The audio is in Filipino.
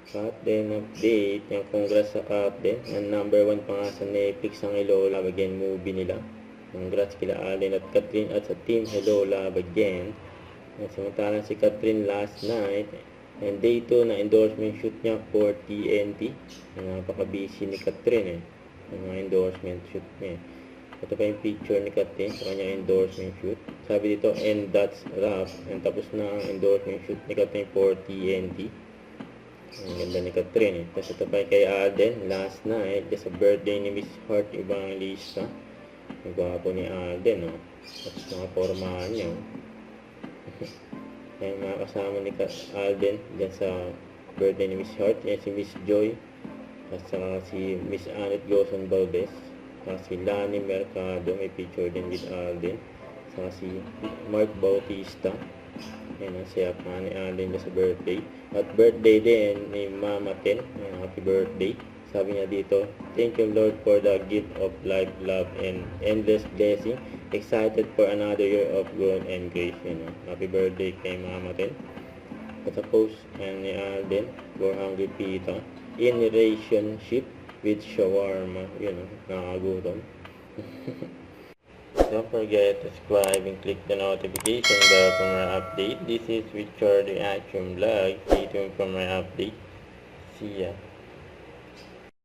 Captain update, yung congrats sa Captain. Ang number 1 pa nga sa Netflix ang Hello Love Again movie nila. Congrats kila Alden at Catherine at sa team Hello Love Again. At samantalang si Catherine last night, and day 2 na endorsement shoot niya for TNT. Napaka-busy ni Catherine yung mga endorsement shoot niya. Ito pa yung picture ni Catherine sa kanyang endorsement shoot. Sabi dito, and that's wrap. And tapos na ang endorsement shoot ni Catherine for TNT. Ang ganda ni Catherine. Tapos ito pa kay Alden, last night, just a birthday ni Miss Heart Evangelista. Ang gwapo ni Alden, oh. Tapos mga formahan niya, oh. Ayan, mga kasama ni Alden dyan sa birthday ni Miss Heart. Ayan si Miss Joy. At saka si Miss Annette Goson Valdez. Saka si Lani Mercado, may picture din with Alden. Saka si Mark Bautista. Ayan ang siya pa ni Alden sa birthday. At birthday din ni Mama Ten. Ayan, happy birthday. Sabi niya dito, thank you Lord for the gift of life, love, and endless blessing. Excited for another year of growth and grace. Happy birthday kay Mama Ten. At sa post ni Alden for Hungry Pita. In relationship with shawarma. Nakagutom. Don't forget to subscribe and click the notification bell for my update. This is Richard the Action Vlog. Stay tuned for my update. See ya.